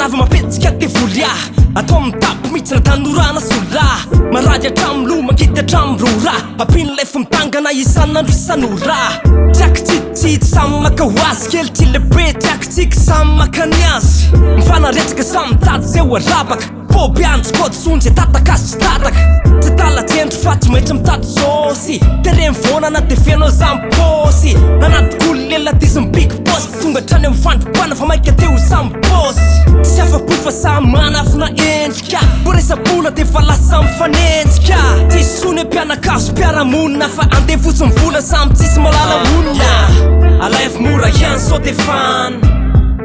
Navy mapetsika ty voly atao amin'ny tapo mihitsy na tanorana sola marady hatramy makity hatramy rora ampiny lefa mitangana isan'andro isan'ora tiako tsitsitsy samy maka hoazy kely ty lehibe tiako tsika samy makany azy mifanaretsaka samy mitady zay ho arabaka boby andro kody sonjy tataka azy tsy tataka tsy talatendro fa tsy maitra mitady sôsy tereny vonana de fianao zamy pôsy nanaty koly lela ty izy big boss tonga trany amin'ny fandropana fa maika teo samy bôsy tsy afa-po fa samy manafina endrika boresabola de fa lasa mifanenjika tsisy sony mpianakazo mpiaramonina fa andeha fotsiny vola samy tsisy malala olona alef mora ihany so de fan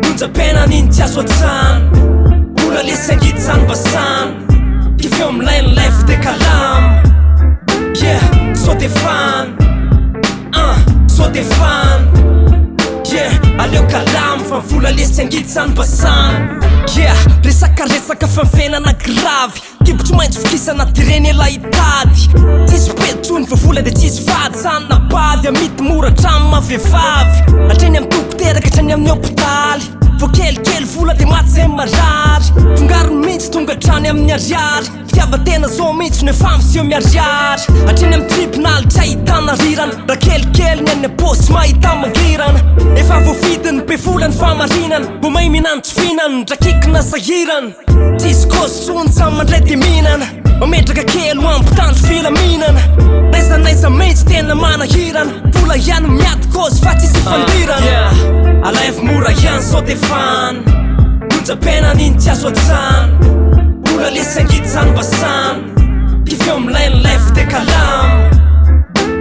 monja-pena niny tsy azo atsany ola le sangity zany basany kifeo am'lainy life de kalama yeah so de fan so de fan yeah aleo kalama fa vola le sangity zany basany yeah resaka fanfenana gravy kibotry maintsy fikisana tireny ela itady tsisy petsony fa vola de tsisy fady zany nabady amity mora tramy mavevavy atreny amy dokotera ka trany amin'ny hôpitaly vo kelikely vola de maty zay marary fongaro mihitsy tonga trany amin'ny ariary fitiavatena zao mihitsy nefa miseo miariary atreny amy tribunal tsy ahitana rirana raha kelikely ny any apôsy tsy mahita mangirana efa voafidiny be volany famarinana vo mahay minano tsy fihinana ndrakikina sahirana tsisy kôsony samy mandray de mihinana mametraka kely ho ampitandro filaminana naizanaiza mihitsy tena manahirana vola ihany miady kôzy fa tsisy fandirana alef mora ihany so de fan monja-pena niny tsy azo atsany ola le sangity zany basany kifeo am'lainy life de kalama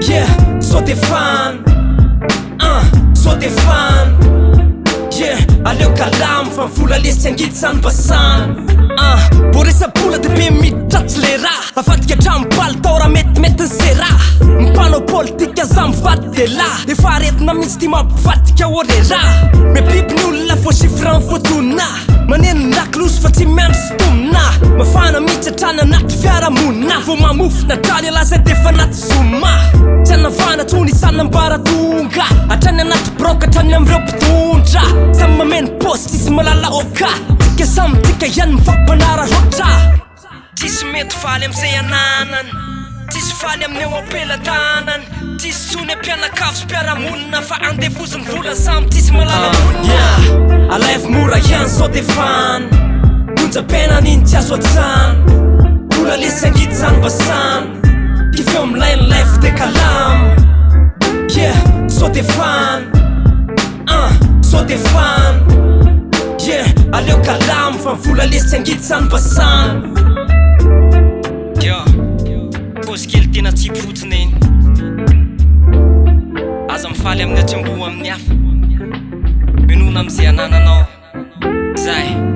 yeah so de fan so de fan yeah aleo kalama fa vola le sangity zany basany boresabola de be mitratsy le raha afatika hatramy palitao raha metimety ny se raha mimpanao politika za mivady de la efa aretina mihitsy ty mampivatika ore raha miabiby ny olona fo sifran fotonina maneno laklosy fa tsy miandro sytomina mafana mihitsy hatrany anaty fiaramonina vo mamofina traly alaza defa anaty zoma tsy anavana tsony isanambaratonga hatrany anaty broka hatrany am'ireo mpitondra samy mameno pôsy tsisy malala oka tika samy tika ihany mifampanara rotra tsisy mety faly am'izay ananany tsisy faly amin'ny eo ampelatanany tsisy tsony ampianakavo sy mpiaramonina fa andefoziny vola samy tsisy malala olona alef mora ihany so de fan monja-pena niny tsy azo atsany ola le sangity zany basany kifeo am'lainy life de kalama yeah so de fan so de fan yeah aleo kalama fa vola le sangity zany basany kôzy kely tena tsipy fotsiny eny aza mifaly amin'ny atsembo amin'ny hafa minona am'izay anananao zay